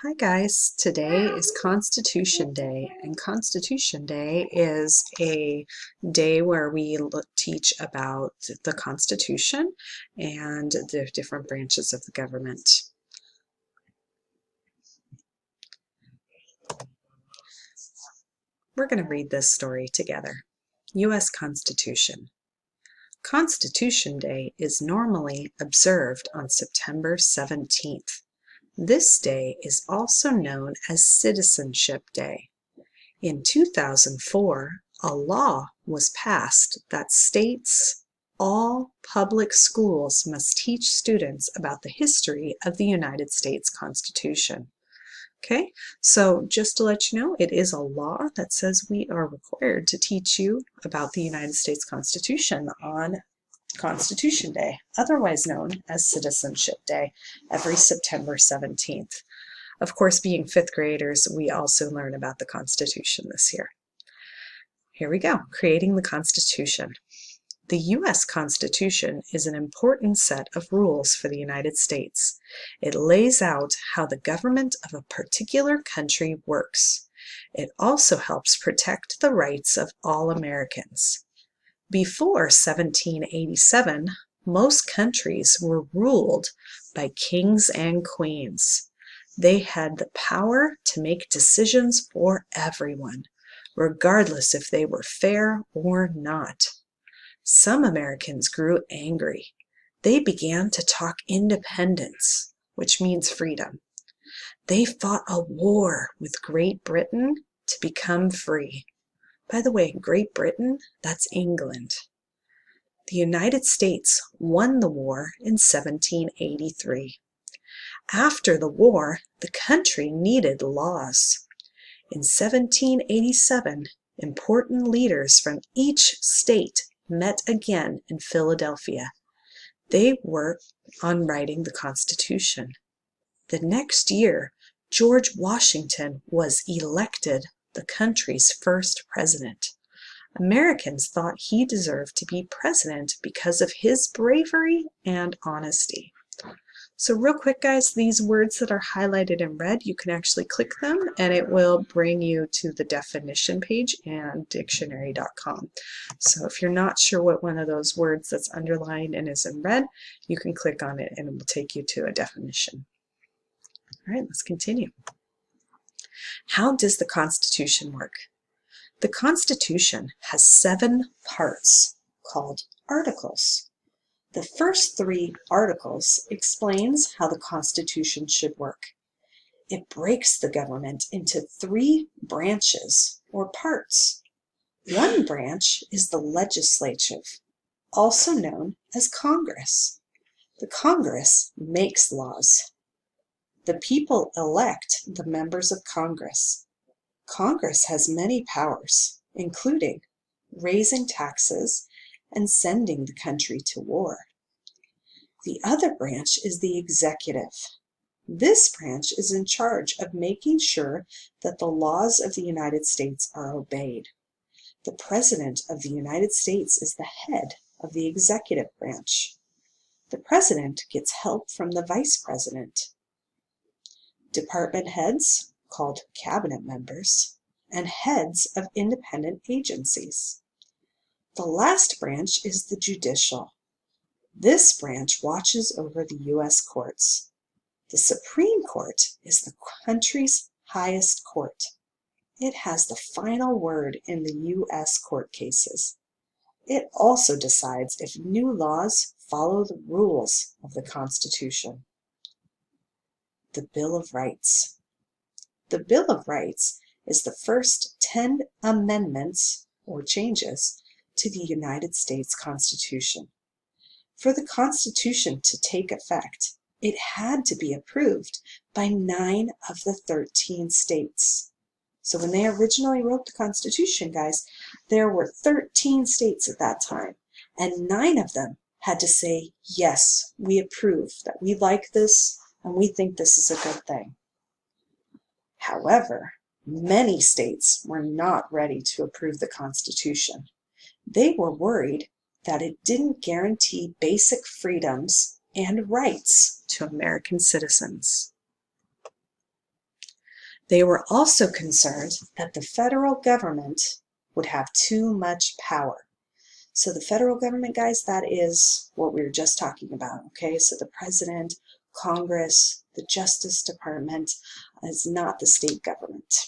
Hi guys, today is Constitution Day, and Constitution Day is a day where we teach about the Constitution and the different branches of the government. We're going to read this story together. U.S. Constitution. Constitution Day is normally observed on September 17th. This day is also known as Citizenship Day. In 2004, a law was passed that states all public schools must teach students about the history of the United States Constitution. Okay, so just to let you know, it is a law that says we are required to teach you about the United States Constitution on Constitution Day, otherwise known as Citizenship Day, every September 17th. Of course, being fifth graders, we also learn about the Constitution this year. Here we go, creating the Constitution. The U.S. Constitution is an important set of rules for the United States. It lays out how the government of a particular country works. It also helps protect the rights of all Americans. Before 1787, most countries were ruled by kings and queens. They had the power to make decisions for everyone, regardless if they were fair or not. Some Americans grew angry. They began to talk independence, which means freedom. They fought a war with Great Britain to become free. By the way, Great Britain, that's England. The United States won the war in 1783. After the war, the country needed laws. In 1787, important leaders from each state met again in Philadelphia. They worked on writing the Constitution. The next year, George Washington was elected the country's first president. Americans thought he deserved to be president because of his bravery and honesty. So real quick, guys, these words that are highlighted in red, you can actually click them and it will bring you to the definition page and dictionary.com. So if you're not sure what one of those words that's underlined and is in red, you can click on it and it will take you to a definition. All right, let's continue. How does the Constitution work? The Constitution has 7 parts called articles. The first 3 articles explains how the Constitution should work. It breaks the government into 3 branches or parts. One branch is the legislative, also known as Congress. The Congress makes laws. The people elect the members of Congress. Congress has many powers, including raising taxes and sending the country to war. The other branch is the executive. This branch is in charge of making sure that the laws of the United States are obeyed. The President of the United States is the head of the executive branch. The President gets help from the Vice President. Department heads, called cabinet members, and heads of independent agencies. The last branch is the judicial. This branch watches over the U.S. courts. The Supreme Court is the country's highest court. It has the final word in the U.S. court cases. It also decides if new laws follow the rules of the Constitution. The Bill of Rights. The Bill of Rights is the first 10 amendments or changes to the United States Constitution. For the Constitution to take effect, it had to be approved by 9 of the 13 states. So when they originally wrote the Constitution, guys, there were 13 states at that time, and 9 of them had to say, yes, we approve, that we like this, and we think this is a good thing. However, many states were not ready to approve the Constitution. They were worried that it didn't guarantee basic freedoms and rights to American citizens. They were also concerned that the federal government would have too much power. So the federal government, guys, that is what we were just talking about, okay? So the president, Congress, the Justice Department is not the state government.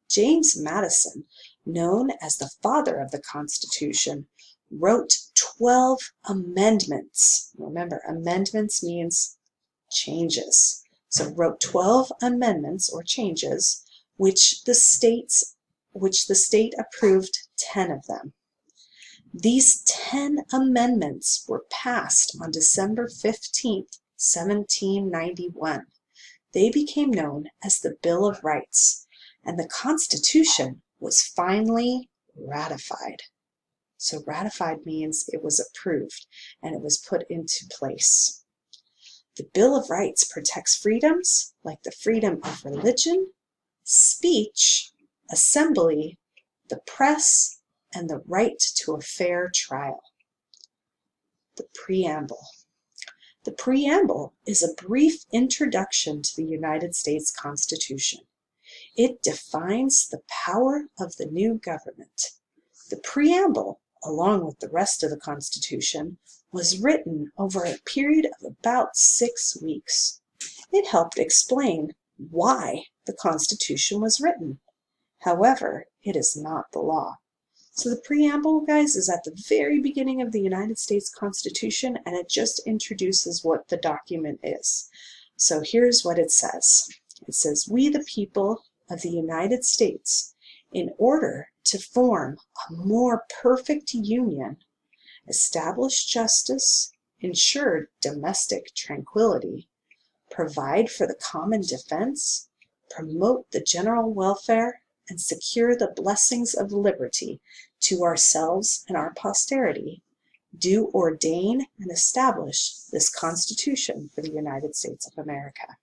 James Madison, known as the father of the Constitution, wrote 12 amendments. Remember, amendments means changes. So wrote 12 amendments or changes, which the state approved 10 of them. These 10 amendments were passed on December 15th, 1791. They became known as the Bill of Rights, and the Constitution was finally ratified. So ratified means it was approved and it was put into place. The Bill of Rights protects freedoms like the freedom of religion, speech, assembly, the press, and the right to a fair trial. The Preamble. The Preamble is a brief introduction to the United States Constitution. It defines the power of the new government. The Preamble, along with the rest of the Constitution, was written over a period of about 6 weeks. It helped explain why the Constitution was written. However, it is not the law. So the preamble, guys, is at the very beginning of the United States Constitution, and it just introduces what the document is. So here's what it says. It says, "We, the people of the United States, in order to form a more perfect union, establish justice, ensure domestic tranquility, provide for the common defense, promote the general welfare, and secure the blessings of liberty to ourselves and our posterity, do ordain and establish this Constitution for the United States of America."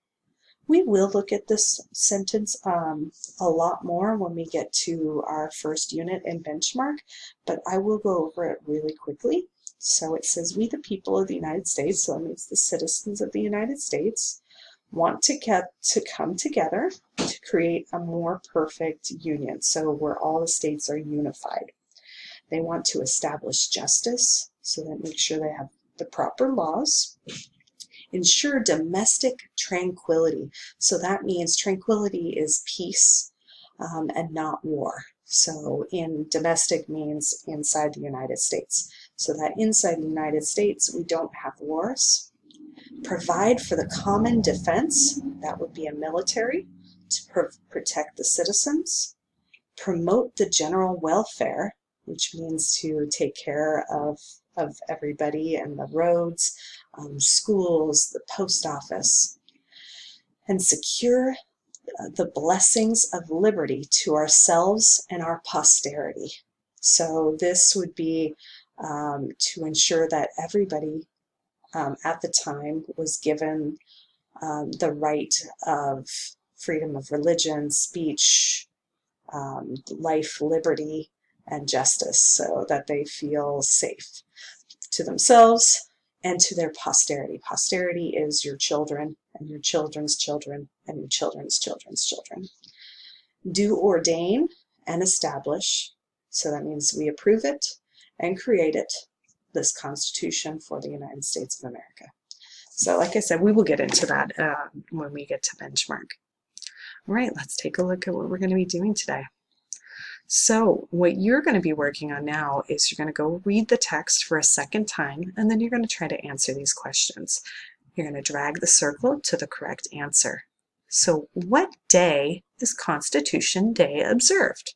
We will look at this sentence a lot more when we get to our first unit in benchmark, but I will go over it really quickly. So it says, "We, the people of the United States," so that means the citizens of the United States, "want to come together to create a more perfect union." So where all the states are unified. They want to establish justice, so that makes sure they have the proper laws. Ensure domestic tranquility. So that means tranquility is peace and not war. So in domestic means inside the United States. So that inside the United States, we don't have wars. Provide for the common defense. That would be a military to protect the citizens. Promote the general welfare, which means to take care of everybody and the roads, schools, the post office, and secure the blessings of liberty to ourselves and our posterity. So this would be to ensure that everybody at the time was given the right of freedom of religion, speech, life, liberty, and justice, so that they feel safe to themselves and to their posterity. Posterity is your children and your children's children and your children's children's children. Do ordain and establish, so that means we approve it and create it, this Constitution for the United States of America. So like I said, we will get into that when we get to benchmark. All right, let's take a look at what we're going to be doing today. So what you're going to be working on now is you're going to go read the text for a second time, and then you're going to try to answer these questions. You're going to drag the circle to the correct answer. So what day is Constitution Day observed?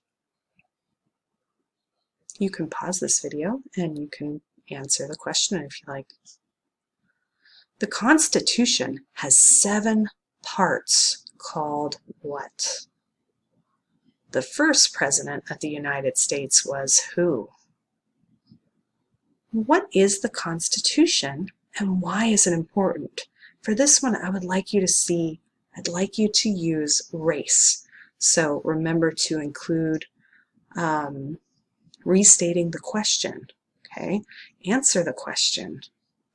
You can pause this video and you can answer the question if you like. The Constitution has 7 parts called what? The first president of the United States was who? What is the Constitution and why is it important? For this one, I'd like you to use race. So remember to include restating the question, okay? Answer the question,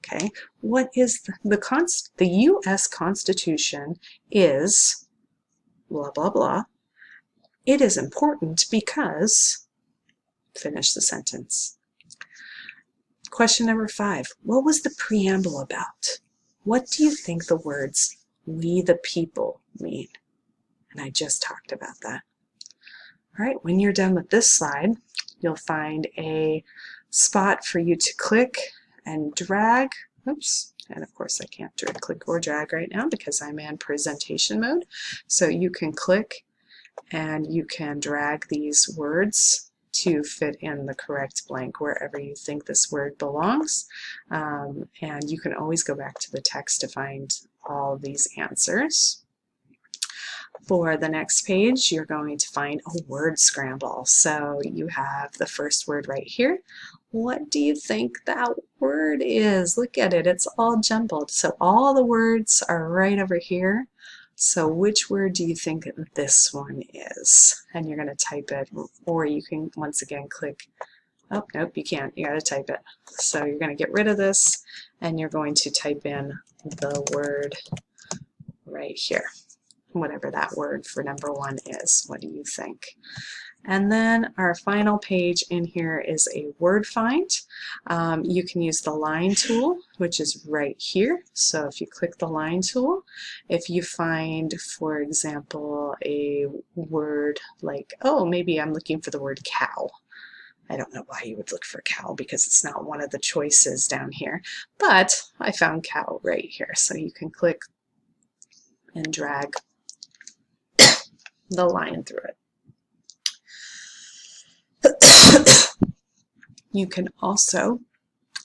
okay? What is the U.S. Constitution is blah, blah, blah. It is important because, finish the sentence. Question number 5. What was the preamble about? What do you think the words "we the people" mean? And I just talked about that. All right, when you're done with this slide, you'll find a spot for you to click and drag. Oops, and of course I can't click or drag right now because I'm in presentation mode. So you can click and you can drag these words to fit in the correct blank wherever you think this word belongs. And you can always go back to the text to find all of these answers. For the next page, you're going to find a word scramble. So you have the first word right here. What do you think that word is? Look at it, it's all jumbled. So all the words are right over here. So which word do you think this one is? And you're going to type it, or you can once again click. Oh, nope, you can't. You got to type it. So you're going to get rid of this, and you're going to type in the word right here, whatever that word for number 1 is. What do you think? And then our final page in here is a word find. You can use the line tool, which is right here. So if you click the line tool, if you find, for example, a word like, oh, maybe I'm looking for the word cow. I don't know why you would look for cow because it's not one of the choices down here, but I found cow right here. So you can click and drag the line through it. You can also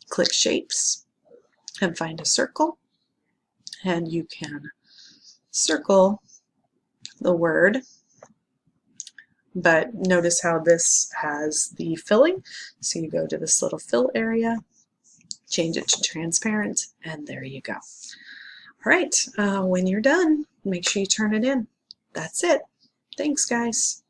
click shapes and find a circle, and you can circle the word, but notice how this has the filling. So you go to this little fill area, change it to transparent, and there you go. All right, when you're done, make sure you turn it in. That's it. Thanks, guys.